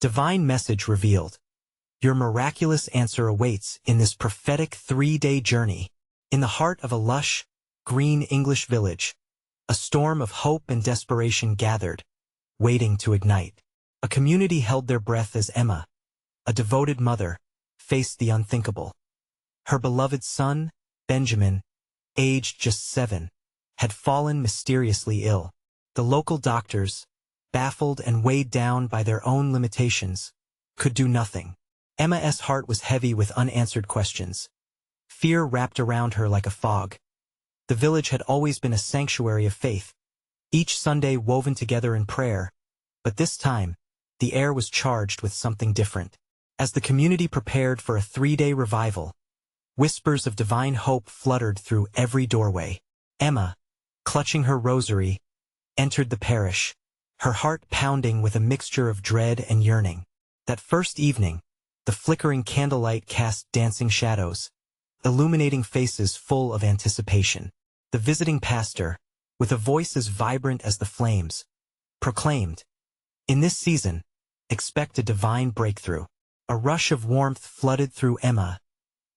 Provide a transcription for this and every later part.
Divine message revealed. Your miraculous answer awaits in this prophetic 3-day journey. In the heart of a lush, green English village, a storm of hope and desperation gathered, waiting to ignite. A community held their breath as Emma, a devoted mother, faced the unthinkable. Her beloved son, Benjamin, aged just 7, had fallen mysteriously ill. The local doctors, baffled and weighed down by their own limitations, could do nothing. Emma's heart was heavy with unanswered questions. Fear wrapped around her like a fog. The village had always been a sanctuary of faith, each Sunday woven together in prayer, but this time, the air was charged with something different. As the community prepared for a 3-day revival, whispers of divine hope fluttered through every doorway. Emma, clutching her rosary, entered the parish, her heart pounding with a mixture of dread and yearning. That first evening, the flickering candlelight cast dancing shadows, illuminating faces full of anticipation. The visiting pastor, with a voice as vibrant as the flames, proclaimed, "In this season, expect a divine breakthrough." A rush of warmth flooded through Emma,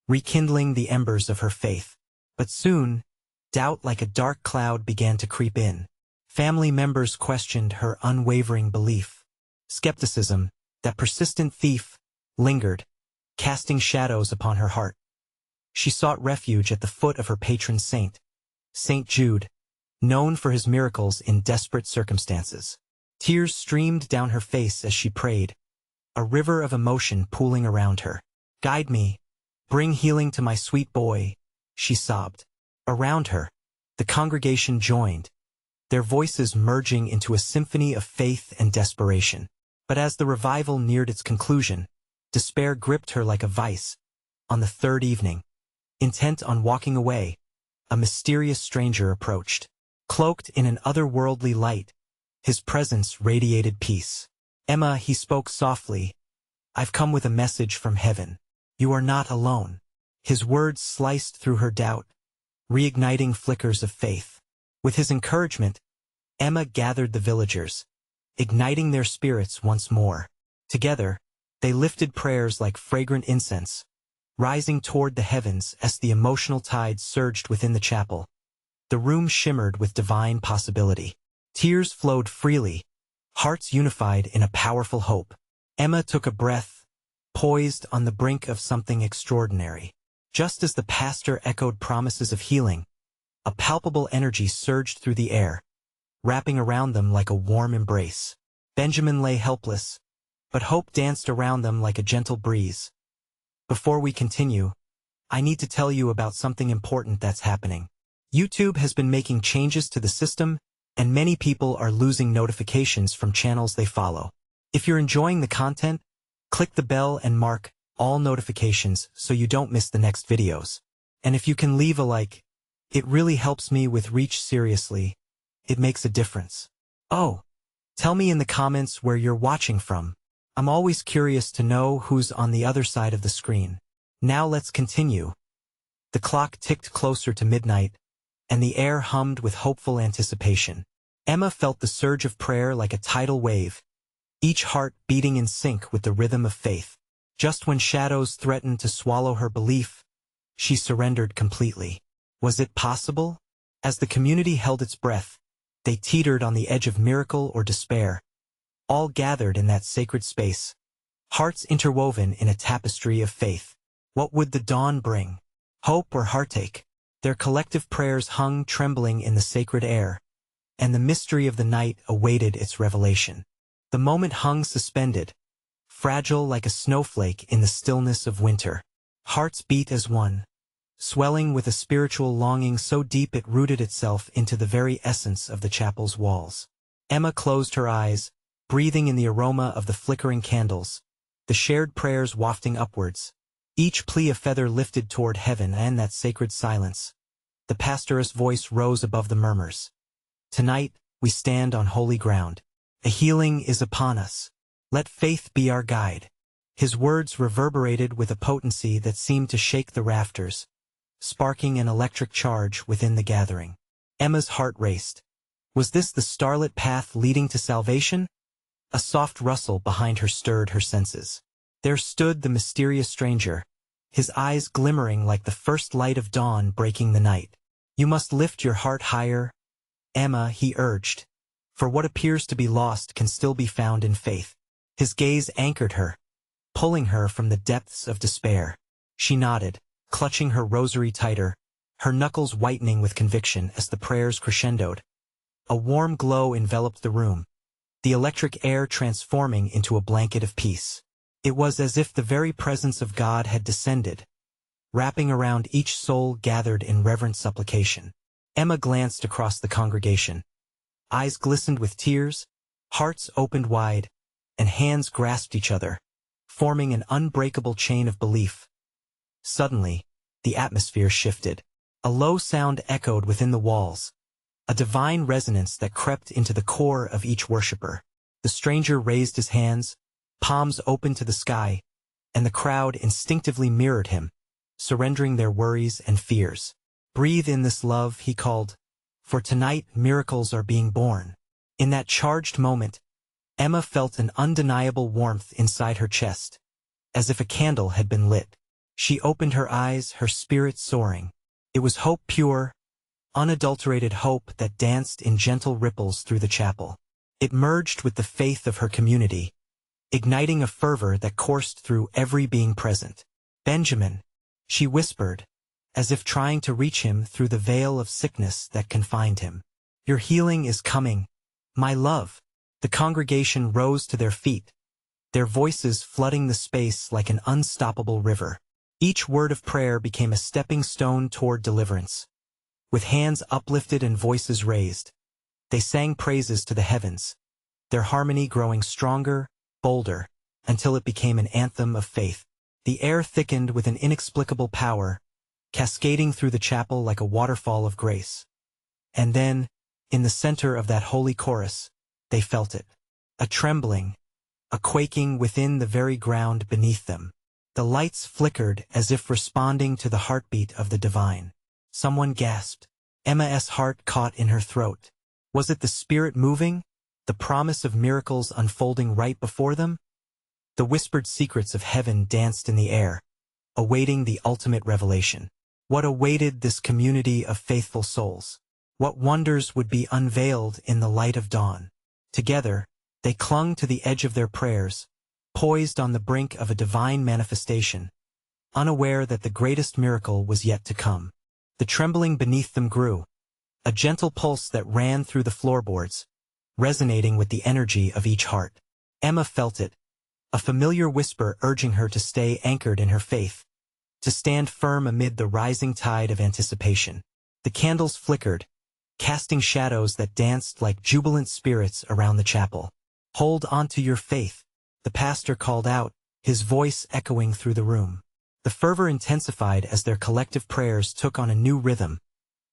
rekindling the embers of her faith. But soon, doubt like a dark cloud began to creep in. Family members questioned her unwavering belief. Skepticism, that persistent thief, lingered, casting shadows upon her heart. She sought refuge at the foot of her patron saint, St. Jude, known for his miracles in desperate circumstances. Tears streamed down her face as she prayed, a river of emotion pooling around her. "Guide me, bring healing to my sweet boy," she sobbed. Around her, the congregation joined, their voices merging into a symphony of faith and desperation. But as the revival neared its conclusion, despair gripped her like a vice. On the 3rd evening, intent on walking away, a mysterious stranger approached. Cloaked in an otherworldly light, his presence radiated peace. "Emma," he spoke softly, "I've come with a message from heaven. You are not alone." His words sliced through her doubt, reigniting flickers of faith. With his encouragement, Emma gathered the villagers, igniting their spirits once more. Together, they lifted prayers like fragrant incense, rising toward the heavens as the emotional tide surged within the chapel. The room shimmered with divine possibility. Tears flowed freely, hearts unified in a powerful hope. Emma took a breath, poised on the brink of something extraordinary. Just as the pastor echoed promises of healing, a palpable energy surged through the air, wrapping around them like a warm embrace. Benjamin lay helpless, but hope danced around them like a gentle breeze. Before we continue, I need to tell you about something important that's happening. YouTube has been making changes to the system, and many people are losing notifications from channels they follow. If you're enjoying the content, click the bell and mark all notifications so you don't miss the next videos. And if you can leave a like, it really helps me with reach. Seriously, it makes a difference. Oh, tell me in the comments where you're watching from. I'm always curious to know who's on the other side of the screen. Now let's continue. The clock ticked closer to midnight, and the air hummed with hopeful anticipation. Emma felt the surge of prayer like a tidal wave, each heart beating in sync with the rhythm of faith. Just when shadows threatened to swallow her belief, she surrendered completely. Was it possible? As the community held its breath, they teetered on the edge of miracle or despair, all gathered in that sacred space, hearts interwoven in a tapestry of faith. What would the dawn bring? Hope or heartache? Their collective prayers hung trembling in the sacred air, and the mystery of the night awaited its revelation. The moment hung suspended, fragile like a snowflake in the stillness of winter. Hearts beat as one, swelling with a spiritual longing so deep it rooted itself into the very essence of the chapel's walls. Emma closed her eyes, breathing in the aroma of the flickering candles, the shared prayers wafting upwards, each plea a feather lifted toward heaven. And that sacred silence, the pastor's voice rose above the murmurs. "Tonight, we stand on holy ground. A healing is upon us. Let faith be our guide." His words reverberated with a potency that seemed to shake the rafters, sparking an electric charge within the gathering. Emma's heart raced. Was this the starlit path leading to salvation? A soft rustle behind her stirred her senses. There stood the mysterious stranger, his eyes glimmering like the first light of dawn breaking the night. "You must lift your heart higher, Emma," he urged, "for what appears to be lost can still be found in faith." His gaze anchored her, pulling her from the depths of despair. She nodded, clutching her rosary tighter, her knuckles whitening with conviction as the prayers crescendoed. A warm glow enveloped the room, the electric air transforming into a blanket of peace. It was as if the very presence of God had descended, wrapping around each soul gathered in reverent supplication. Emma glanced across the congregation. Eyes glistened with tears, hearts opened wide, and hands grasped each other, forming an unbreakable chain of belief. Suddenly, the atmosphere shifted. A low sound echoed within the walls, a divine resonance that crept into the core of each worshiper. The stranger raised his hands, palms open to the sky, and the crowd instinctively mirrored him, surrendering their worries and fears. "Breathe in this love," he called, "for tonight miracles are being born." In that charged moment, Emma felt an undeniable warmth inside her chest, as if a candle had been lit. She opened her eyes, her spirit soaring. It was hope pure, unadulterated hope that danced in gentle ripples through the chapel. It merged with the faith of her community, igniting a fervor that coursed through every being present. "Benjamin," she whispered, as if trying to reach him through the veil of sickness that confined him. "Your healing is coming, my love." The congregation rose to their feet, their voices flooding the space like an unstoppable river. Each word of prayer became a stepping stone toward deliverance. With hands uplifted and voices raised, they sang praises to the heavens, their harmony growing stronger, bolder, until it became an anthem of faith. The air thickened with an inexplicable power, cascading through the chapel like a waterfall of grace. And then, in the center of that holy chorus, they felt it. A trembling, a quaking within the very ground beneath them. The lights flickered as if responding to the heartbeat of the divine. Someone gasped. Emma's heart caught in her throat. Was it the Spirit moving? The promise of miracles unfolding right before them? The whispered secrets of heaven danced in the air, awaiting the ultimate revelation. What awaited this community of faithful souls? What wonders would be unveiled in the light of dawn? Together, they clung to the edge of their prayers, poised on the brink of a divine manifestation, unaware that the greatest miracle was yet to come. The trembling beneath them grew, a gentle pulse that ran through the floorboards, resonating with the energy of each heart. Emma felt it, a familiar whisper urging her to stay anchored in her faith, to stand firm amid the rising tide of anticipation. The candles flickered, casting shadows that danced like jubilant spirits around the chapel. "Hold on to your faith," the pastor called out, his voice echoing through the room. The fervor intensified as their collective prayers took on a new rhythm,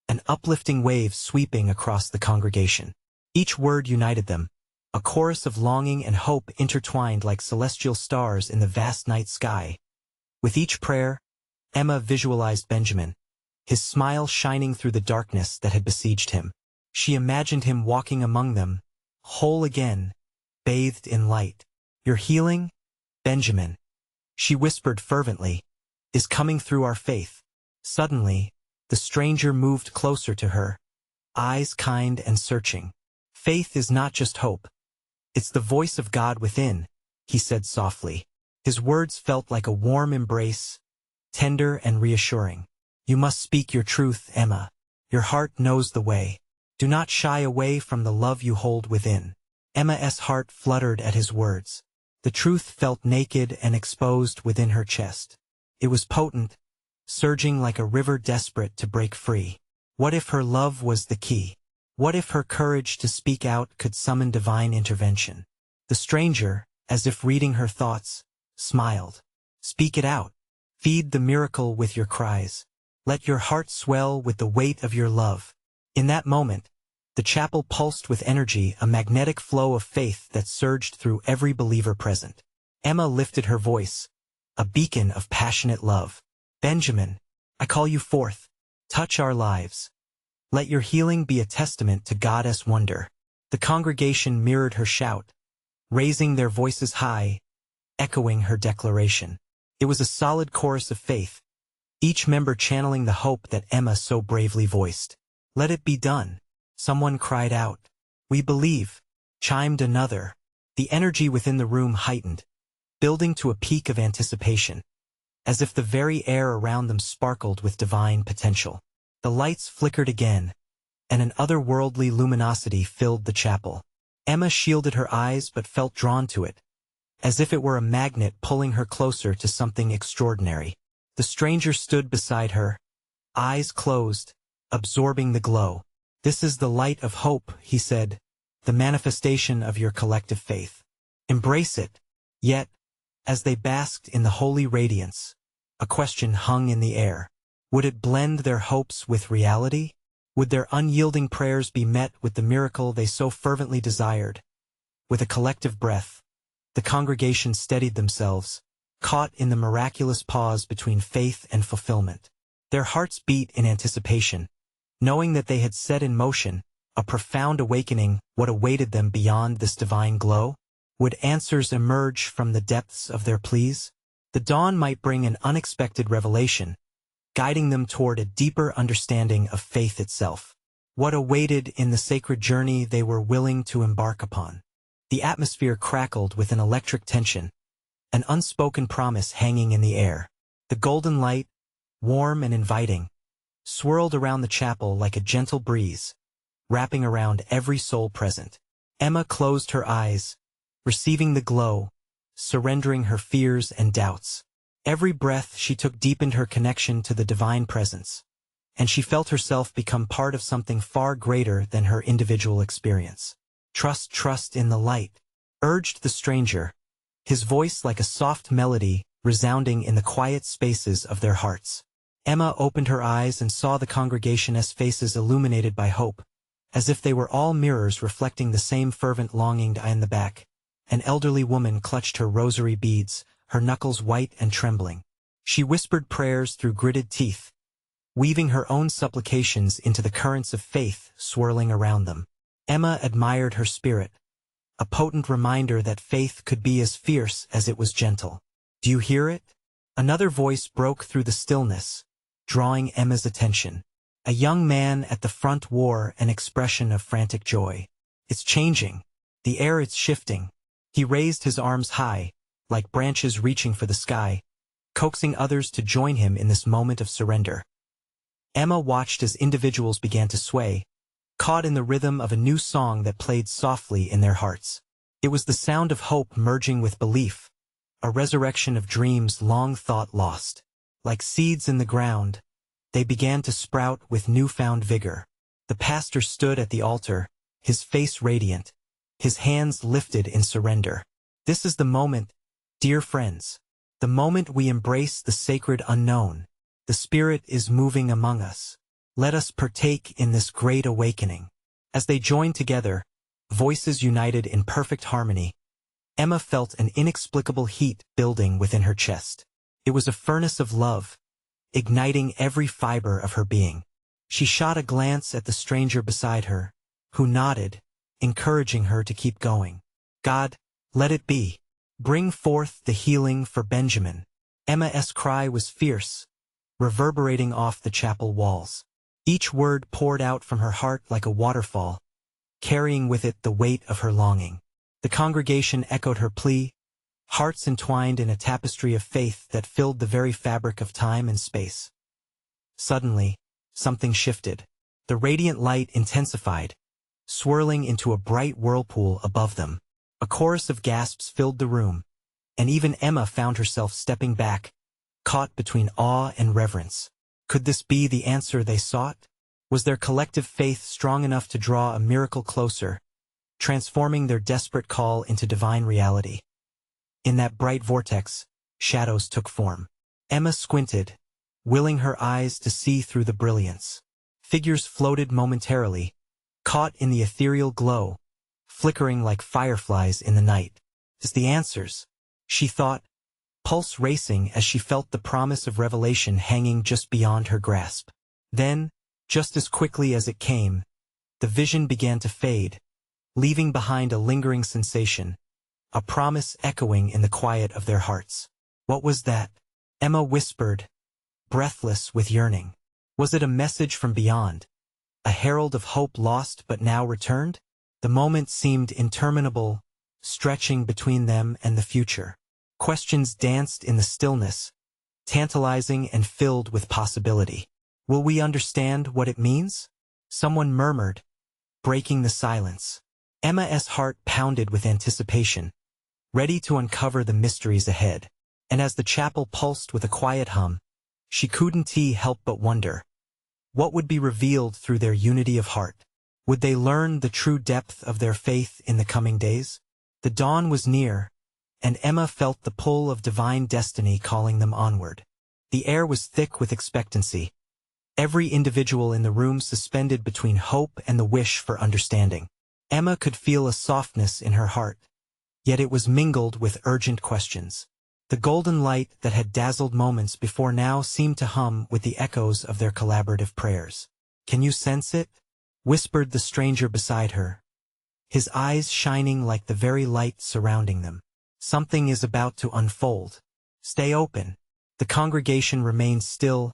an uplifting wave sweeping across the congregation. Each word united them, a chorus of longing and hope intertwined like celestial stars in the vast night sky. With each prayer, Emma visualized Benjamin, his smile shining through the darkness that had besieged him. She imagined him walking among them, whole again, bathed in light. "Your healing, Benjamin," she whispered fervently, "is coming through our faith." Suddenly, the stranger moved closer to her, eyes kind and searching. "Faith is not just hope. It's the voice of God within," he said softly. His words felt like a warm embrace, tender and reassuring. "You must speak your truth, Emma. Your heart knows the way. Do not shy away from the love you hold within." Emma's heart fluttered at his words. The truth felt naked and exposed within her chest. It was potent, surging like a river desperate to break free. What if her love was the key? What if her courage to speak out could summon divine intervention? The stranger, as if reading her thoughts, smiled. "Speak it out. Feed the miracle with your cries. Let your heart swell with the weight of your love." In that moment, the chapel pulsed with energy, a magnetic flow of faith that surged through every believer present. Emma lifted her voice, a beacon of passionate love. "Benjamin, I call you forth. Touch our lives. Let your healing be a testament to God's wonder." The congregation mirrored her shout, raising their voices high, echoing her declaration. It was a solid chorus of faith, each member channeling the hope that Emma so bravely voiced. "Let it be done," someone cried out. "We believe," chimed another. The energy within the room heightened, building to a peak of anticipation, as if the very air around them sparkled with divine potential. The lights flickered again, and an otherworldly luminosity filled the chapel. Emma shielded her eyes but felt drawn to it, as if it were a magnet pulling her closer to something extraordinary. The stranger stood beside her, eyes closed, absorbing the glow. "This is the light of hope," he said, "the manifestation of your collective faith. Embrace it." Yet, as they basked in the holy radiance, a question hung in the air. Would it blend their hopes with reality? Would their unyielding prayers be met with the miracle they so fervently desired? With a collective breath, the congregation steadied themselves, caught in the miraculous pause between faith and fulfillment. Their hearts beat in anticipation, knowing that they had set in motion a profound awakening. What awaited them beyond this divine glow? Would answers emerge from the depths of their pleas? The dawn might bring an unexpected revelation, guiding them toward a deeper understanding of faith itself. What awaited in the sacred journey they were willing to embark upon? The atmosphere crackled with an electric tension, an unspoken promise hanging in the air. The golden light, warm and inviting, swirled around the chapel like a gentle breeze, wrapping around every soul present. Emma closed her eyes, receiving the glow, surrendering her fears and doubts. Every breath she took deepened her connection to the divine presence, and she felt herself become part of something far greater than her individual experience. Trust in the light," urged the stranger, his voice like a soft melody resounding in the quiet spaces of their hearts. Emma opened her eyes and saw the congregation as faces illuminated by hope, as if they were all mirrors reflecting the same fervent longing. In the back, an elderly woman clutched her rosary beads, her knuckles white and trembling. She whispered prayers through gritted teeth, weaving her own supplications into the currents of faith swirling around them. Emma admired her spirit, a potent reminder that faith could be as fierce as it was gentle. "Do you hear it?" Another voice broke through the stillness, drawing Emma's attention. A young man at the front wore an expression of frantic joy. "It's changing. The air is shifting." He raised his arms high, like branches reaching for the sky, coaxing others to join him in this moment of surrender. Emma watched as individuals began to sway, caught in the rhythm of a new song that played softly in their hearts. It was the sound of hope merging with belief, a resurrection of dreams long thought lost. Like seeds in the ground, they began to sprout with newfound vigor. The pastor stood at the altar, his face radiant, his hands lifted in surrender. "This is the moment, dear friends, the moment we embrace the sacred unknown. The Spirit is moving among us. Let us partake in this great awakening." As they joined together, voices united in perfect harmony, Emma felt an inexplicable heat building within her chest. It was a furnace of love, igniting every fiber of her being. She shot a glance at the stranger beside her, who nodded, encouraging her to keep going. "God, let it be. Bring forth the healing for Benjamin." Emma's cry was fierce, reverberating off the chapel walls. Each word poured out from her heart like a waterfall, carrying with it the weight of her longing. The congregation echoed her plea, hearts entwined in a tapestry of faith that filled the very fabric of time and space. Suddenly, something shifted. The radiant light intensified, swirling into a bright whirlpool above them. A chorus of gasps filled the room, and even Emma found herself stepping back, caught between awe and reverence. Could this be the answer they sought? Was their collective faith strong enough to draw a miracle closer, transforming their desperate call into divine reality? In that bright vortex, shadows took form. Emma squinted, willing her eyes to see through the brilliance. Figures floated momentarily, caught in the ethereal glow, flickering like fireflies in the night. "Is the answers," she thought, pulse racing as she felt the promise of revelation hanging just beyond her grasp. Then, just as quickly as it came, the vision began to fade, leaving behind a lingering sensation, a promise echoing in the quiet of their hearts. What was that? Emma whispered, breathless with yearning. Was it a message from beyond? A herald of hope lost but now returned? The moment seemed interminable, stretching between them and the future. Questions danced in the stillness, tantalizing and filled with possibility. Will we understand what it means? Someone murmured, breaking the silence. Emma's heart pounded with anticipation, ready to uncover the mysteries ahead. And as the chapel pulsed with a quiet hum, she couldn't help but wonder. What would be revealed through their unity of heart? Would they learn the true depth of their faith in the coming days? The dawn was near, and Emma felt the pull of divine destiny calling them onward. The air was thick with expectancy, every individual in the room suspended between hope and the wish for understanding. Emma could feel a softness in her heart, yet it was mingled with urgent questions. The golden light that had dazzled moments before now seemed to hum with the echoes of their collaborative prayers. "Can you sense it?" whispered the stranger beside her, his eyes shining like the very light surrounding them. "Something is about to unfold. Stay open." The congregation remained still,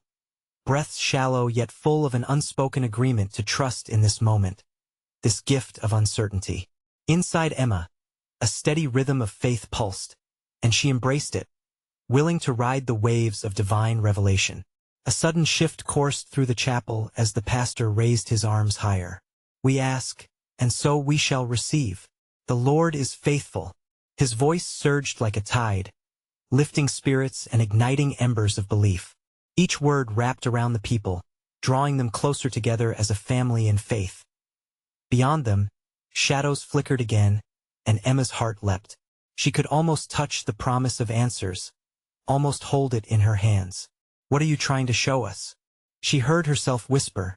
breaths shallow yet full of an unspoken agreement to trust in this moment, this gift of uncertainty. Inside Emma, a steady rhythm of faith pulsed, and she embraced it, willing to ride the waves of divine revelation. A sudden shift coursed through the chapel as the pastor raised his arms higher. "We ask, and so we shall receive. The Lord is faithful." His voice surged like a tide, lifting spirits and igniting embers of belief. Each word wrapped around the people, drawing them closer together as a family in faith. Beyond them, shadows flickered again, and Emma's heart leapt. She could almost touch the promise of answers, almost hold it in her hands. "What are you trying to show us?" she heard herself whisper,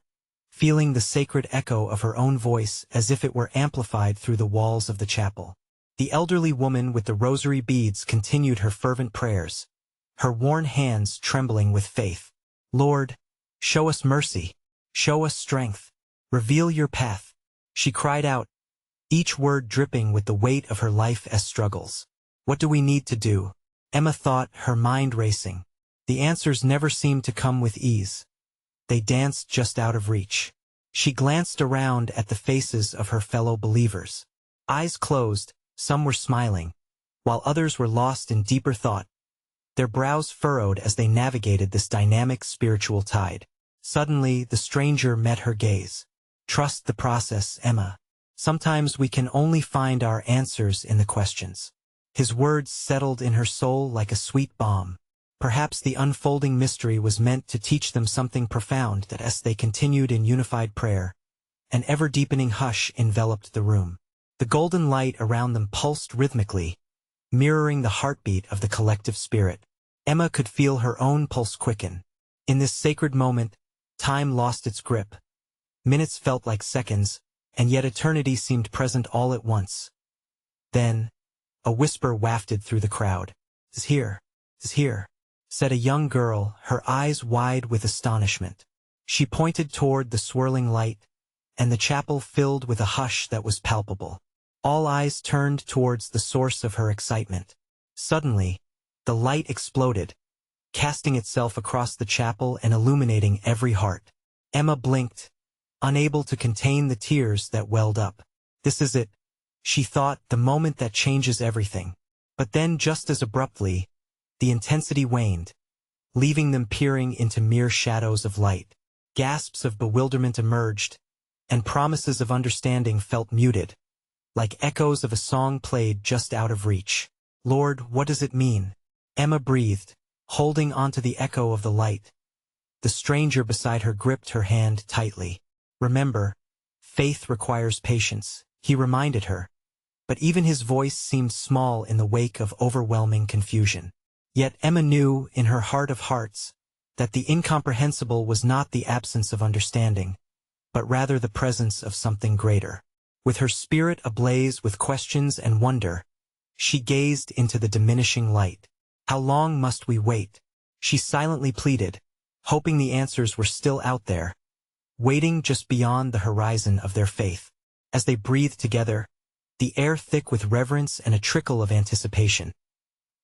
feeling the sacred echo of her own voice as if it were amplified through the walls of the chapel. The elderly woman with the rosary beads continued her fervent prayers, her worn hands trembling with faith. "Lord, show us mercy, show us strength, reveal your path," she cried out, each word dripping with the weight of her life as struggles. "What do we need to do?" Emma thought, her mind racing. The answers never seemed to come with ease. They danced just out of reach. She glanced around at the faces of her fellow believers. Eyes closed, some were smiling, while others were lost in deeper thought, their brows furrowed as they navigated this dynamic spiritual tide. Suddenly, the stranger met her gaze. "Trust the process, Emma. Sometimes we can only find our answers in the questions." His words settled in her soul like a sweet balm. Perhaps the unfolding mystery was meant to teach them something profound that as they continued in unified prayer, an ever-deepening hush enveloped the room. The golden light around them pulsed rhythmically, mirroring the heartbeat of the collective spirit. Emma could feel her own pulse quicken. In this sacred moment, time lost its grip. Minutes felt like seconds, and yet eternity seemed present all at once. Then, a whisper wafted through the crowd. "It's here, it's here," said a young girl, her eyes wide with astonishment. She pointed toward the swirling light, and the chapel filled with a hush that was palpable. All eyes turned towards the source of her excitement. Suddenly, the light exploded, casting itself across the chapel and illuminating every heart. Emma blinked, unable to contain the tears that welled up. "This is it," she thought, "the moment that changes everything." But then, just as abruptly, the intensity waned, leaving them peering into mere shadows of light. Gasps of bewilderment emerged, and promises of understanding felt muted, like echoes of a song played just out of reach. "Lord, what does it mean?" Emma breathed, holding onto the echo of the light. The stranger beside her gripped her hand tightly. "Remember, faith requires patience," he reminded her. But even his voice seemed small in the wake of overwhelming confusion. Yet Emma knew, in her heart of hearts, that the incomprehensible was not the absence of understanding, but rather the presence of something greater. With her spirit ablaze with questions and wonder, she gazed into the diminishing light. "How long must we wait?" she silently pleaded, hoping the answers were still out there, waiting just beyond the horizon of their faith. As they breathed together, the air thick with reverence and a trickle of anticipation.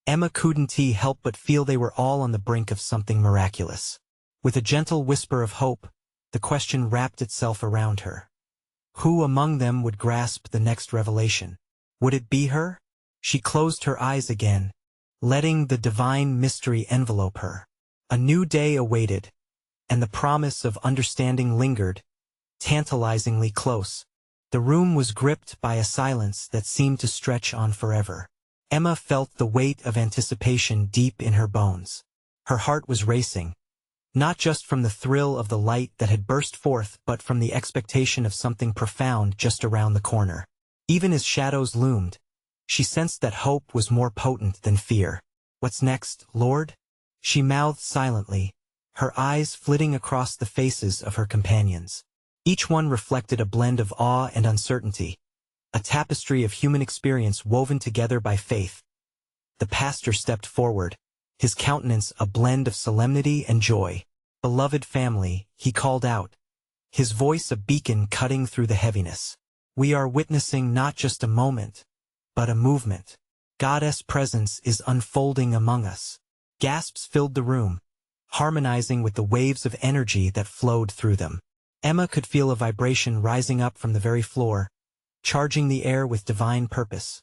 Emma couldn't help but feel they were all on the brink of something miraculous. With a gentle whisper of hope, the question wrapped itself around her. Who among them would grasp the next revelation? Would it be her? She closed her eyes again, letting the divine mystery envelope her. A new day awaited, and the promise of understanding lingered, tantalizingly close. The room was gripped by a silence that seemed to stretch on forever. Emma felt the weight of anticipation deep in her bones. Her heart was racing, not just from the thrill of the light that had burst forth, but from the expectation of something profound just around the corner. Even as shadows loomed, she sensed that hope was more potent than fear. "What's next, Lord?" she mouthed silently, her eyes flitting across the faces of her companions. Each one reflected a blend of awe and uncertainty, a tapestry of human experience woven together by faith. The pastor stepped forward, his countenance a blend of solemnity and joy. "Beloved family," he called out, his voice a beacon cutting through the heaviness. "We are witnessing not just a moment, but a movement. God's presence is unfolding among us." Gasps filled the room, harmonizing with the waves of energy that flowed through them. Emma could feel a vibration rising up from the very floor, charging the air with divine purpose.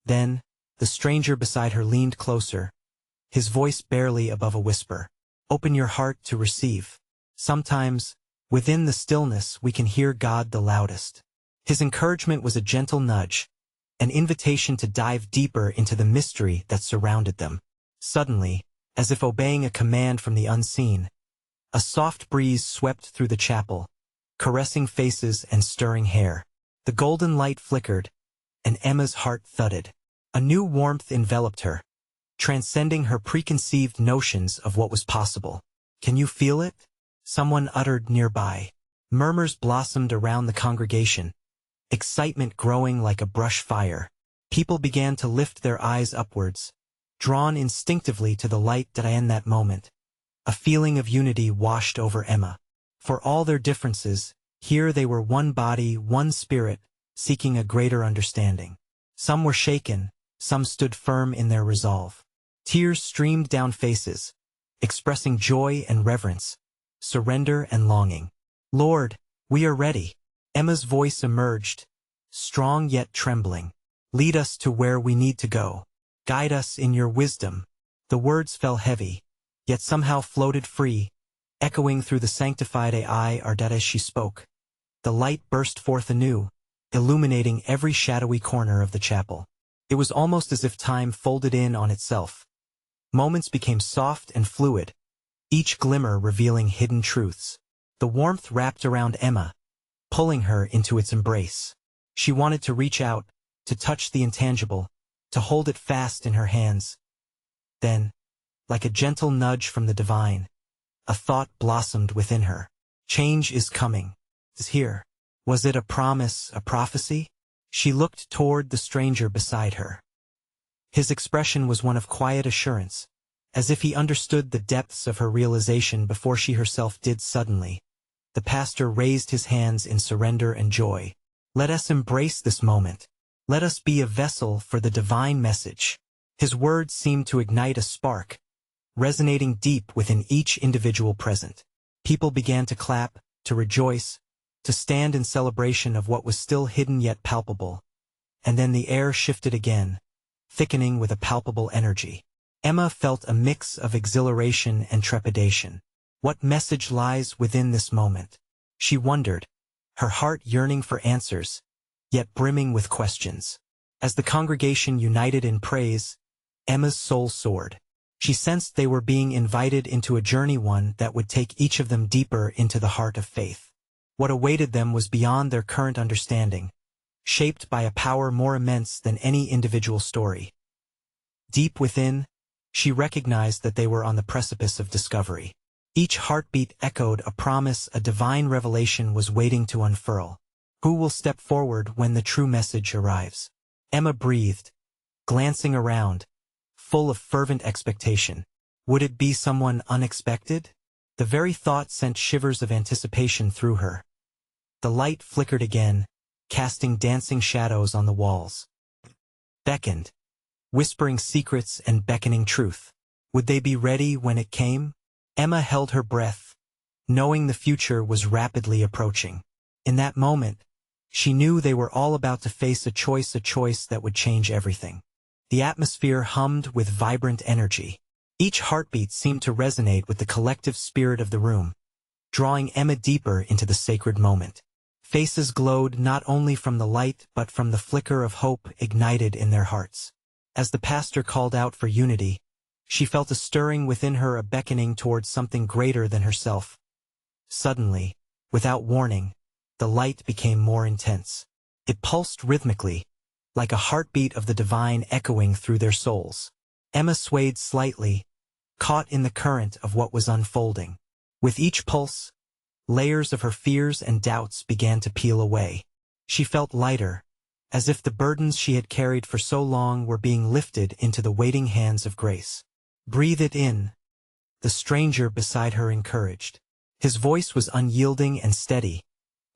Then, the stranger beside her leaned closer, his voice barely above a whisper. "Open your heart to receive. Sometimes, within the stillness, we can hear God the loudest." His encouragement was a gentle nudge, an invitation to dive deeper into the mystery that surrounded them. Suddenly, as if obeying a command from the unseen, a soft breeze swept through the chapel, caressing faces and stirring hair. The golden light flickered, and Emma's heart thudded. A new warmth enveloped her, transcending her preconceived notions of what was possible. "Can you feel it?" someone uttered nearby. Murmurs blossomed around the congregation, excitement growing like a brush fire. People began to lift their eyes upwards, drawn instinctively to the light that in that moment. A feeling of unity washed over Emma. For all their differences, here they were one body, one spirit, seeking a greater understanding. Some were shaken, some stood firm in their resolve. Tears streamed down faces, expressing joy and reverence, surrender and longing. "Lord, we are ready." Emma's voice emerged, strong yet trembling. "Lead us to where we need to go. Guide us in your wisdom." The words fell heavy, yet somehow floated free, echoing through the sanctified art as she spoke. The light burst forth anew, illuminating every shadowy corner of the chapel. It was almost as if time folded in on itself. Moments became soft and fluid, each glimmer revealing hidden truths. The warmth wrapped around Emma, pulling her into its embrace. She wanted to reach out, to touch the intangible, to hold it fast in her hands. Then, like a gentle nudge from the divine, a thought blossomed within her. Change is coming. Is here. Was it a promise, a prophecy? She looked toward the stranger beside her. His expression was one of quiet assurance, as if he understood the depths of her realization before she herself did. Suddenly, the pastor raised his hands in surrender and joy. "Let us embrace this moment. Let us be a vessel for the divine message." His words seemed to ignite a spark, resonating deep within each individual present. People began to clap, to rejoice, to stand in celebration of what was still hidden yet palpable. And then the air shifted again, thickening with a palpable energy. Emma felt a mix of exhilaration and trepidation. What message lies within this moment? She wondered, her heart yearning for answers, yet brimming with questions. As the congregation united in praise, Emma's soul soared. She sensed they were being invited into a journey, one that would take each of them deeper into the heart of faith. What awaited them was beyond their current understanding, shaped by a power more immense than any individual story. Deep within, she recognized that they were on the precipice of discovery. Each heartbeat echoed a promise, a divine revelation was waiting to unfurl. Who will step forward when the true message arrives? Emma breathed, glancing around, full of fervent expectation. Would it be someone unexpected? The very thought sent shivers of anticipation through her. The light flickered again, casting dancing shadows on the walls. Beckoned, whispering secrets and beckoning truth. Would they be ready when it came? Emma held her breath, knowing the future was rapidly approaching. In that moment, she knew they were all about to face a choice that would change everything. The atmosphere hummed with vibrant energy. Each heartbeat seemed to resonate with the collective spirit of the room, drawing Emma deeper into the sacred moment. Faces glowed not only from the light but from the flicker of hope ignited in their hearts. As the pastor called out for unity, she felt a stirring within her, a beckoning towards something greater than herself. Suddenly, without warning, the light became more intense. It pulsed rhythmically, like a heartbeat of the divine echoing through their souls. Emma swayed slightly, caught in the current of what was unfolding. With each pulse, layers of her fears and doubts began to peel away. She felt lighter, as if the burdens she had carried for so long were being lifted into the waiting hands of grace. "Breathe it in," the stranger beside her encouraged. His voice was unyielding and steady,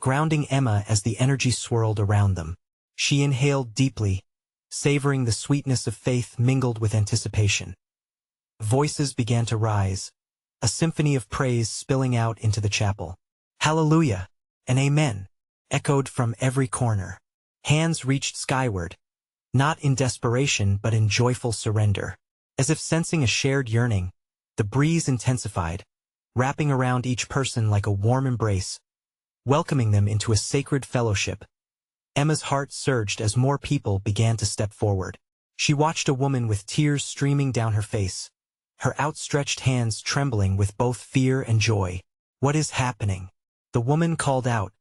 grounding Emma as the energy swirled around them. She inhaled deeply, savoring the sweetness of faith mingled with anticipation. Voices began to rise, a symphony of praise spilling out into the chapel. "Hallelujah" and "Amen" echoed from every corner. Hands reached skyward, not in desperation but in joyful surrender. As if sensing a shared yearning, the breeze intensified, wrapping around each person like a warm embrace, welcoming them into a sacred fellowship. Emma's heart surged as more people began to step forward. She watched a woman with tears streaming down her face, her outstretched hands trembling with both fear and joy. "What is happening?" the woman called out,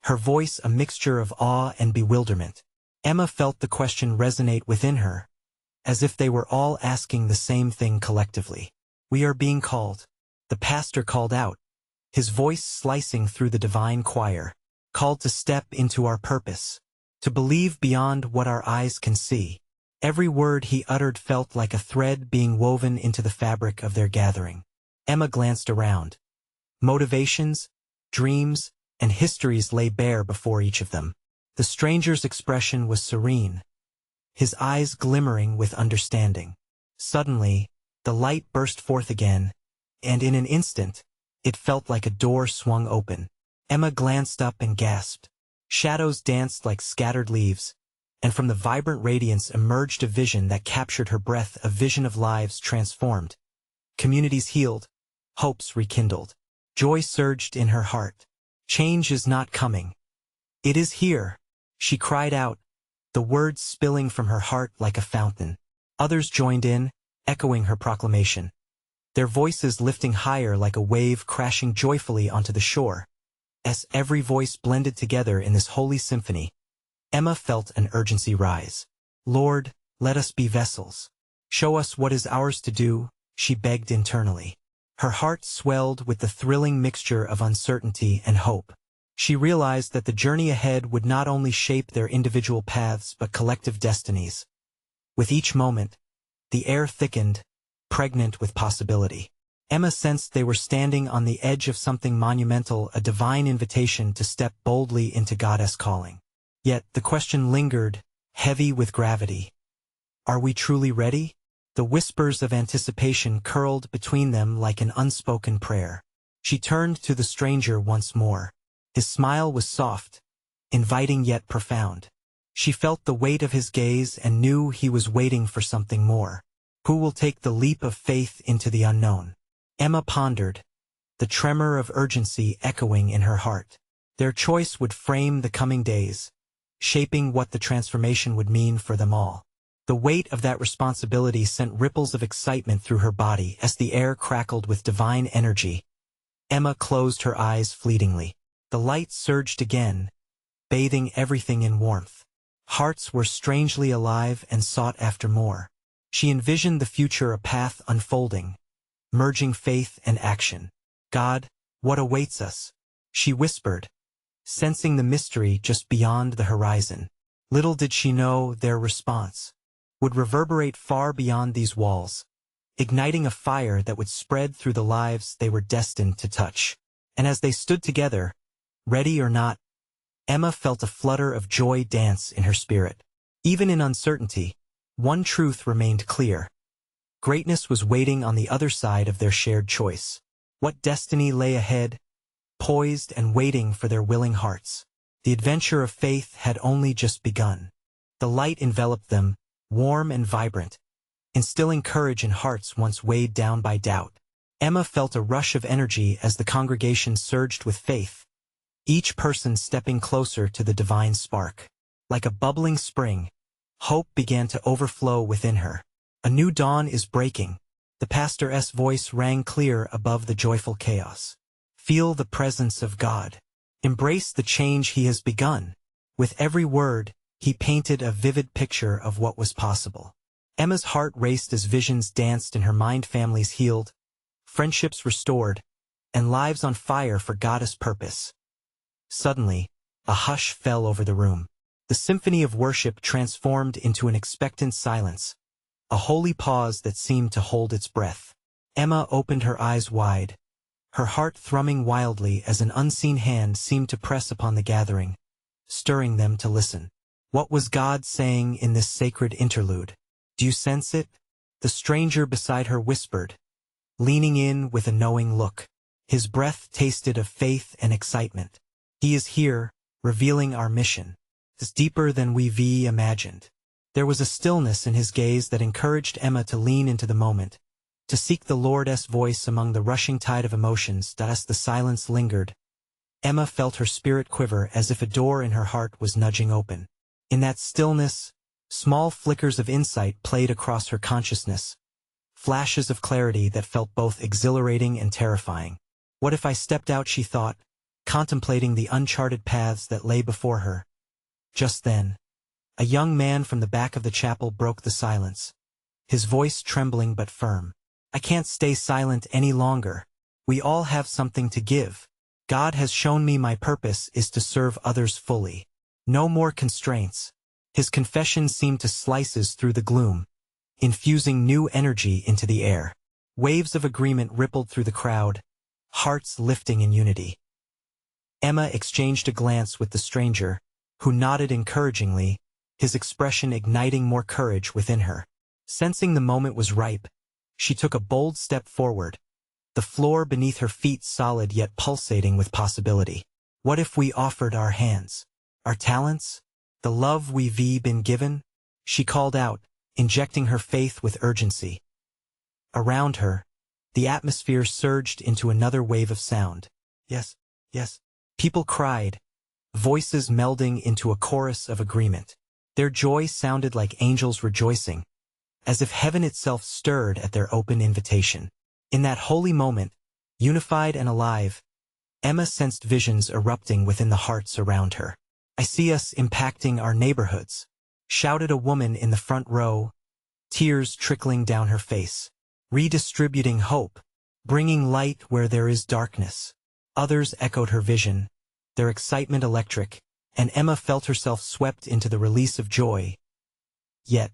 her voice a mixture of awe and bewilderment. Emma felt the question resonate within her, as if they were all asking the same thing collectively. "We are being called," the pastor called out, his voice slicing through the divine choir. "Called to step into our purpose, to believe beyond what our eyes can see." Every word he uttered felt like a thread being woven into the fabric of their gathering. Emma glanced around. Motivations, dreams, and histories lay bare before each of them. The stranger's expression was serene, his eyes glimmering with understanding. Suddenly, the light burst forth again, and in an instant, it felt like a door swung open. Emma glanced up and gasped. Shadows danced like scattered leaves, and from the vibrant radiance emerged a vision that captured her breath, a vision of lives transformed, communities healed, hopes rekindled. Joy surged in her heart. "Change is not coming. It is here," she cried out, the words spilling from her heart like a fountain. Others joined in, echoing her proclamation, their voices lifting higher like a wave crashing joyfully onto the shore. As every voice blended together in this holy symphony, Emma felt an urgency rise. "Lord, let us be vessels. Show us what is ours to do," she begged internally. Her heart swelled with the thrilling mixture of uncertainty and hope. She realized that the journey ahead would not only shape their individual paths but collective destinies. With each moment, the air thickened, pregnant with possibility. Emma sensed they were standing on the edge of something monumental, a divine invitation to step boldly into God's calling. Yet the question lingered, heavy with gravity. Are we truly ready? The whispers of anticipation curled between them like an unspoken prayer. She turned to the stranger once more. His smile was soft, inviting yet profound. She felt the weight of his gaze and knew he was waiting for something more. Who will take the leap of faith into the unknown? Emma pondered, the tremor of urgency echoing in her heart. Their choice would frame the coming days, shaping what the transformation would mean for them all. The weight of that responsibility sent ripples of excitement through her body as the air crackled with divine energy. Emma closed her eyes fleetingly. The light surged again, bathing everything in warmth. Hearts were strangely alive and sought after more. She envisioned the future, a path unfolding, merging faith and action. "God, what awaits us?" she whispered, sensing the mystery just beyond the horizon. Little did she know their response would reverberate far beyond these walls, igniting a fire that would spread through the lives they were destined to touch. And as they stood together, ready or not, Emma felt a flutter of joy dance in her spirit. Even in uncertainty, one truth remained clear. Greatness was waiting on the other side of their shared choice. What destiny lay ahead, poised and waiting for their willing hearts. The adventure of faith had only just begun. The light enveloped them, warm and vibrant, instilling courage in hearts once weighed down by doubt. Emma felt a rush of energy as the congregation surged with faith, each person stepping closer to the divine spark. Like a bubbling spring, hope began to overflow within her. A new dawn is breaking. The pastor's voice rang clear above the joyful chaos. Feel the presence of God. Embrace the change he has begun. With every word, he painted a vivid picture of what was possible. Emma's heart raced as visions danced in her mind, families healed, friendships restored, and lives on fire for God's purpose. Suddenly, a hush fell over the room. The symphony of worship transformed into an expectant silence, a holy pause that seemed to hold its breath. Emma opened her eyes wide, her heart thrumming wildly as an unseen hand seemed to press upon the gathering, stirring them to listen. What was God saying in this sacred interlude? Do you sense it? The stranger beside her whispered, leaning in with a knowing look. His breath tasted of faith and excitement. He is here, revealing our mission. It's deeper than we imagined. There was a stillness in his gaze that encouraged Emma to lean into the moment, to seek the Lord's voice among the rushing tide of emotions. As the silence lingered, Emma felt her spirit quiver as if a door in her heart was nudging open. In that stillness, small flickers of insight played across her consciousness, flashes of clarity that felt both exhilarating and terrifying. What if I stepped out, she thought, contemplating the uncharted paths that lay before her. Just then, a young man from the back of the chapel broke the silence, his voice trembling but firm. I can't stay silent any longer. We all have something to give. God has shown me my purpose is to serve others fully. No more constraints. His confession seemed to slices through the gloom, infusing new energy into the air. Waves of agreement rippled through the crowd, hearts lifting in unity. Emma exchanged a glance with the stranger, who nodded encouragingly, his expression igniting more courage within her. Sensing the moment was ripe, she took a bold step forward, the floor beneath her feet solid yet pulsating with possibility. What if we offered our hands, our talents, the love we've been given? She called out, injecting her faith with urgency. Around her, the atmosphere surged into another wave of sound. Yes, yes. People cried, voices melding into a chorus of agreement. Their joy sounded like angels rejoicing, as if heaven itself stirred at their open invitation. In that holy moment, unified and alive, Emma sensed visions erupting within the hearts around her. I see us impacting our neighborhoods, shouted a woman in the front row, tears trickling down her face. Redistributing hope, bringing light where there is darkness. Others echoed her vision, their excitement electric, and Emma felt herself swept into the release of joy. Yet,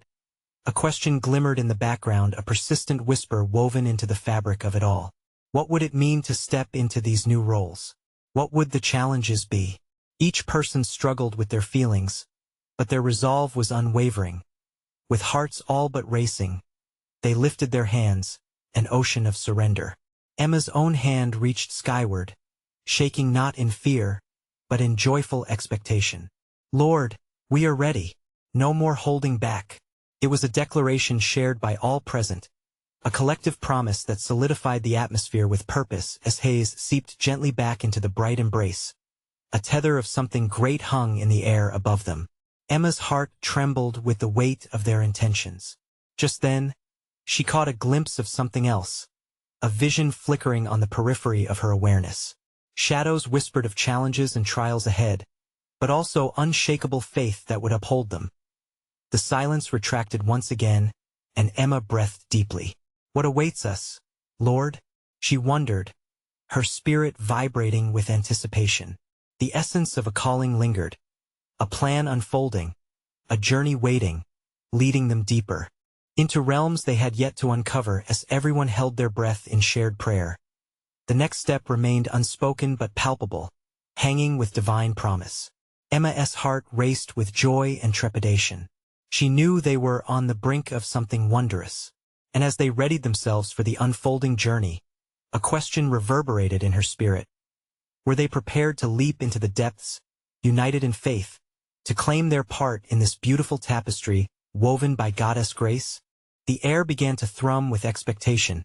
a question glimmered in the background, a persistent whisper woven into the fabric of it all. What would it mean to step into these new roles? What would the challenges be? Each person struggled with their feelings, but their resolve was unwavering. With hearts all but racing, they lifted their hands, an ocean of surrender. Emma's own hand reached skyward, shaking not in fear, but in joyful expectation. Lord, we are ready. No more holding back. It was a declaration shared by all present, a collective promise that solidified the atmosphere with purpose as haze seeped gently back into the bright embrace. A tether of something great hung in the air above them. Emma's heart trembled with the weight of their intentions. Just then, she caught a glimpse of something else, a vision flickering on the periphery of her awareness. Shadows whispered of challenges and trials ahead, but also unshakable faith that would uphold them. The silence retracted once again, and Emma breathed deeply. What awaits us, Lord? She wondered, her spirit vibrating with anticipation. The essence of a calling lingered, a plan unfolding, a journey waiting, leading them deeper into realms they had yet to uncover as everyone held their breath in shared prayer. The next step remained unspoken but palpable, hanging with divine promise. Emma's heart raced with joy and trepidation. She knew they were on the brink of something wondrous. And as they readied themselves for the unfolding journey, a question reverberated in her spirit. Were they prepared to leap into the depths, united in faith, to claim their part in this beautiful tapestry woven by Goddess grace? The air began to thrum with expectation,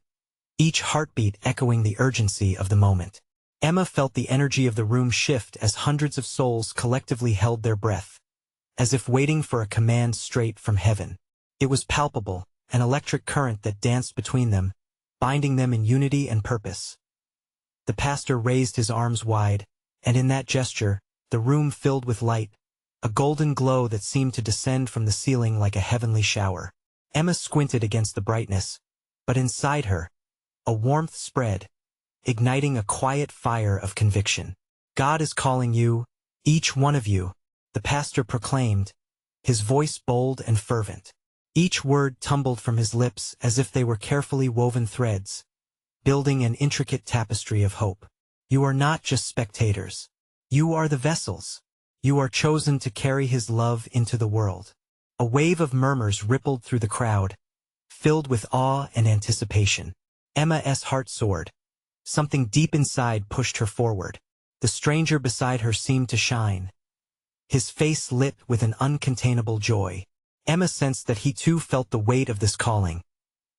each heartbeat echoing the urgency of the moment. Emma felt the energy of the room shift as hundreds of souls collectively held their breath, as if waiting for a command straight from heaven. It was palpable, an electric current that danced between them, binding them in unity and purpose. The pastor raised his arms wide, and in that gesture, the room filled with light, a golden glow that seemed to descend from the ceiling like a heavenly shower. Emma squinted against the brightness, but inside her, a warmth spread, igniting a quiet fire of conviction. God is calling you, each one of you, the pastor proclaimed, his voice bold and fervent. Each word tumbled from his lips as if they were carefully woven threads, building an intricate tapestry of hope. You are not just spectators. You are the vessels. You are chosen to carry his love into the world. A wave of murmurs rippled through the crowd, filled with awe and anticipation. Emma's heart soared. Something deep inside pushed her forward. The stranger beside her seemed to shine, his face lit with an uncontainable joy. Emma sensed that he too felt the weight of this calling,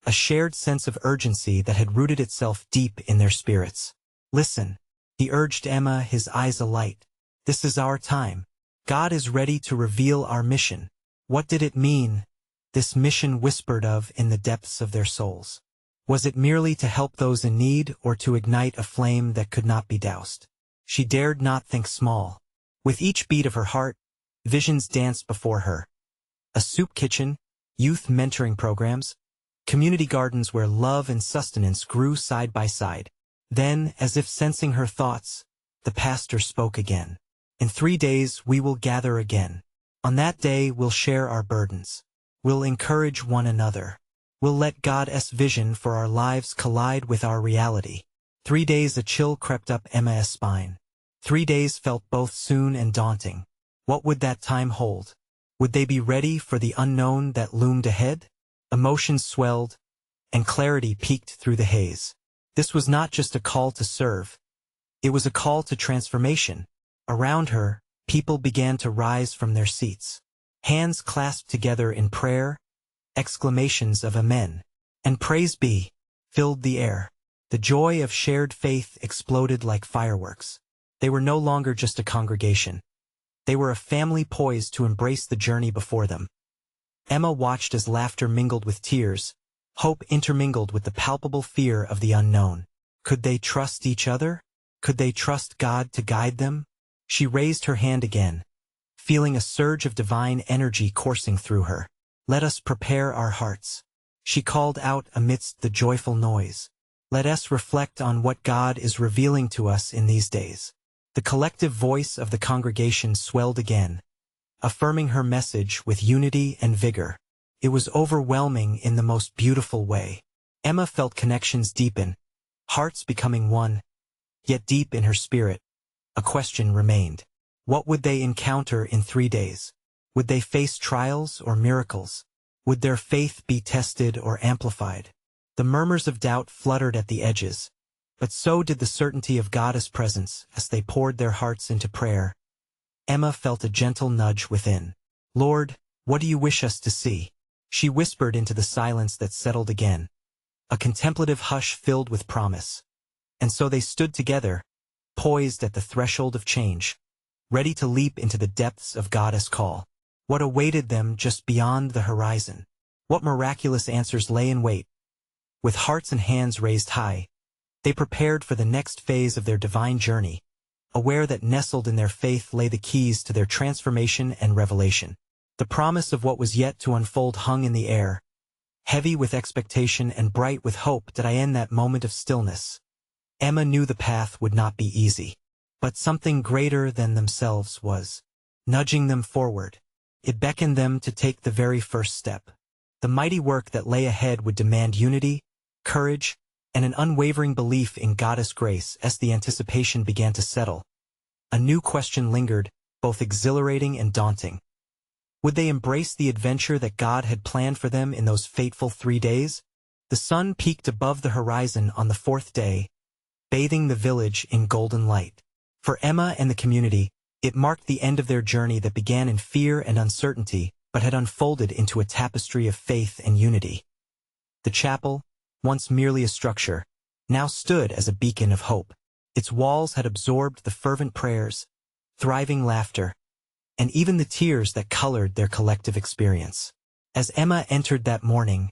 a shared sense of urgency that had rooted itself deep in their spirits. Listen, he urged Emma, his eyes alight. This is our time. God is ready to reveal our mission. What did it mean, this mission whispered of in the depths of their souls? Was it merely to help those in need or to ignite a flame that could not be doused? She dared not think small. With each beat of her heart, visions danced before her. A soup kitchen, youth mentoring programs, community gardens where love and sustenance grew side by side. Then, as if sensing her thoughts, the pastor spoke again. In 3 days we will gather again. On that day we'll share our burdens. We'll encourage one another. We'll let God's vision for our lives collide with our reality. 3 days. A chill crept up Emma's spine. 3 days felt both soon and daunting. What would that time hold? Would they be ready for the unknown that loomed ahead? Emotions swelled, and clarity peeked through the haze. This was not just a call to serve. It was a call to transformation. Around her, people began to rise from their seats. Hands clasped together in prayer, exclamations of Amen and Praise be filled the air. The joy of shared faith exploded like fireworks. They were no longer just a congregation. They were a family poised to embrace the journey before them. Emma watched as laughter mingled with tears, hope intermingled with the palpable fear of the unknown. Could they trust each other? Could they trust God to guide them? She raised her hand again, feeling a surge of divine energy coursing through her. Let us prepare our hearts, she called out amidst the joyful noise. Let us reflect on what God is revealing to us in these days. The collective voice of the congregation swelled again, affirming her message with unity and vigor. It was overwhelming in the most beautiful way. Emma felt connections deepen, hearts becoming one, yet deep in her spirit, a question remained. What would they encounter in 3 days? Would they face trials or miracles? Would their faith be tested or amplified? The murmurs of doubt fluttered at the edges, but so did the certainty of God's presence as they poured their hearts into prayer. Emma felt a gentle nudge within. Lord, what do you wish us to see? She whispered into the silence that settled again, a contemplative hush filled with promise. And so they stood together, poised at the threshold of change, ready to leap into the depths of God's call. What awaited them just beyond the horizon? What miraculous answers lay in wait? With hearts and hands raised high, they prepared for the next phase of their divine journey, aware that nestled in their faith lay the keys to their transformation and revelation. The promise of what was yet to unfold hung in the air, heavy with expectation and bright with hope. That I end that moment of stillness. Emma knew the path would not be easy, but something greater than themselves was nudging them forward. It beckoned them to take the very first step. The mighty work that lay ahead would demand unity, courage, and an unwavering belief in God's grace. As the anticipation began to settle, a new question lingered. both exhilarating and daunting. Would they embrace the adventure that God had planned for them in those fateful 3 days? The sun peaked above the horizon on the 4th day, bathing the village in golden light. For Emma and the community, it marked the end of their journey that began in fear and uncertainty, but had unfolded into a tapestry of faith and unity. The chapel, once merely a structure, now stood as a beacon of hope. Its walls had absorbed the fervent prayers, thriving laughter, and even the tears that colored their collective experience. As Emma entered that morning,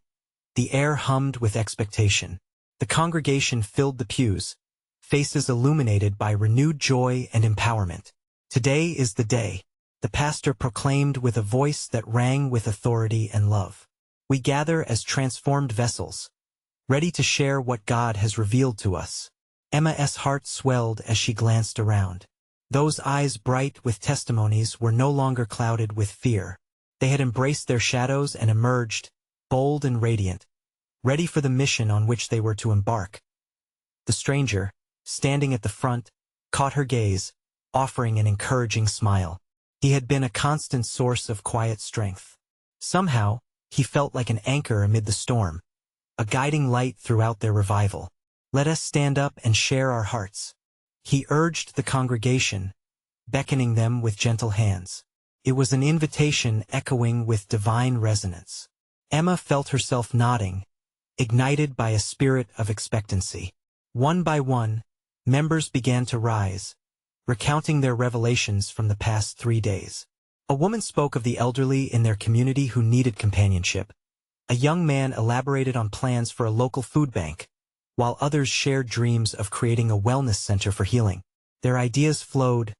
the air hummed with expectation. The congregation filled the pews, faces illuminated by renewed joy and empowerment. "Today is the day," the pastor proclaimed with a voice that rang with authority and love. "We gather as transformed vessels, ready to share what God has revealed to us." Emma's heart swelled as she glanced around. Those eyes bright with testimonies were no longer clouded with fear. They had embraced their shadows and emerged, bold and radiant, ready for the mission on which they were to embark. The stranger, standing at the front, caught her gaze, offering an encouraging smile. He had been a constant source of quiet strength. Somehow, he felt like an anchor amid the storm, a guiding light throughout their revival. "Let us stand up and share our hearts," he urged the congregation, beckoning them with gentle hands. It was an invitation echoing with divine resonance. Emma felt herself nodding, ignited by a spirit of expectancy. One by one, members began to rise, recounting their revelations from the past 3 days. A woman spoke of the elderly in their community who needed companionship. A young man elaborated on plans for a local food bank, while others shared dreams of creating a wellness center for healing. Their ideas flowed,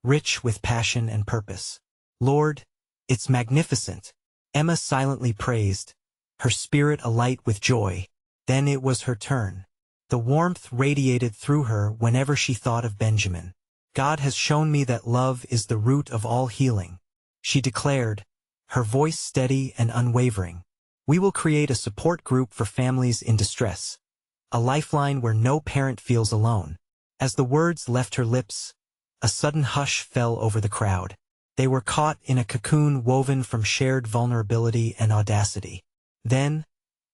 rich with passion and purpose. "Lord, it's magnificent," Emma silently praised, her spirit alight with joy. Then it was her turn. The warmth radiated through her whenever she thought of Benjamin. "God has shown me that love is the root of all healing," she declared, her voice steady and unwavering. "We will create a support group for families in distress, a lifeline where no parent feels alone." As the words left her lips, a sudden hush fell over the crowd. They were caught in a cocoon woven from shared vulnerability and audacity. Then,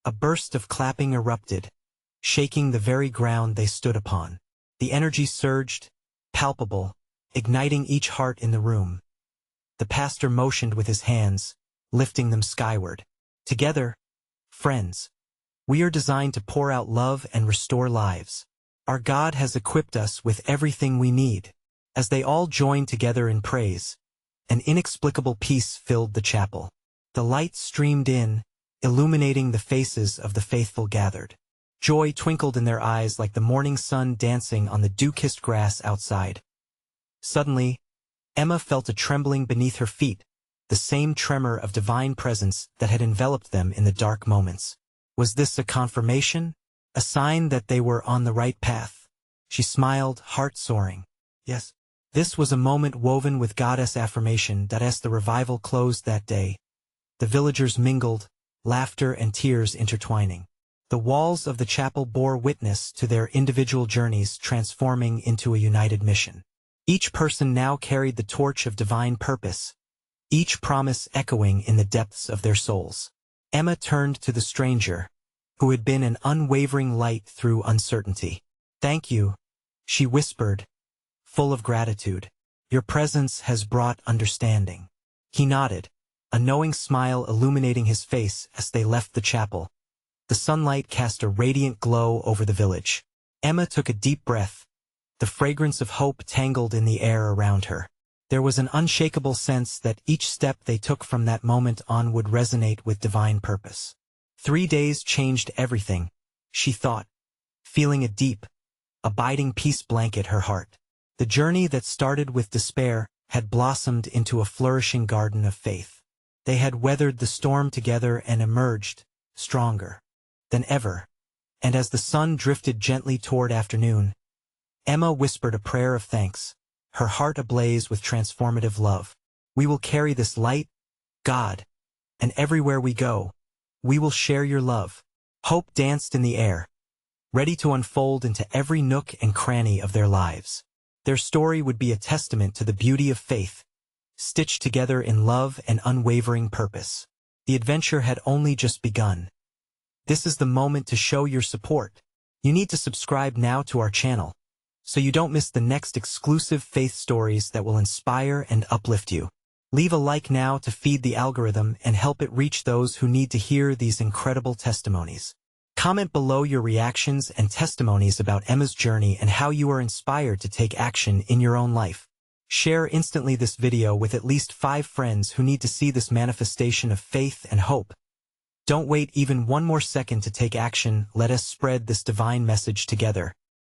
a burst of clapping erupted, shaking the very ground they stood upon. The energy surged, palpable, igniting each heart in the room. The pastor motioned with his hands, lifting them skyward. "Together, friends, we are designed to pour out love and restore lives. Our God has equipped us with everything we need." As they all joined together in praise, an inexplicable peace filled the chapel. The light streamed in, illuminating the faces of the faithful gathered. Joy twinkled in their eyes like the morning sun dancing on the dew-kissed grass outside. Suddenly, Emma felt a trembling beneath her feet, the same tremor of divine presence that had enveloped them in the dark moments. Was this a confirmation? A sign that they were on the right path? She smiled, heart soaring. Yes. This was a moment woven with goddess affirmation that as the revival closed that day, the villagers mingled, laughter and tears intertwining. The walls of the chapel bore witness to their individual journeys transforming into a united mission. Each person now carried the torch of divine purpose, each promise echoing in the depths of their souls. Emma turned to the stranger, who had been an unwavering light through uncertainty. "Thank you," she whispered, full of gratitude. "Your presence has brought understanding." He nodded, a knowing smile illuminating his face as they left the chapel. The sunlight cast a radiant glow over the village. Emma took a deep breath, the fragrance of hope tangled in the air around her. There was an unshakable sense that each step they took from that moment on would resonate with divine purpose. 3 days changed everything, she thought, feeling a deep, abiding peace blanket her heart. The journey that started with despair had blossomed into a flourishing garden of faith. They had weathered the storm together and emerged, stronger than ever. And as the sun drifted gently toward afternoon, Emma whispered a prayer of thanks, her heart ablaze with transformative love. "We will carry this light, God, and everywhere we go, we will share your love." Hope danced in the air, ready to unfold into every nook and cranny of their lives. Their story would be a testament to the beauty of faith, stitched together in love and unwavering purpose. The adventure had only just begun. This is the moment to show your support. You need to subscribe now to our channel, so you don't miss the next exclusive faith stories that will inspire and uplift you. Leave a like now to feed the algorithm and help it reach those who need to hear these incredible testimonies. Comment below your reactions and testimonies about Emma's journey and how you are inspired to take action in your own life. Share instantly this video with at least 5 friends who need to see this manifestation of faith and hope. Don't wait even one more second to take action. Let us spread this divine message together.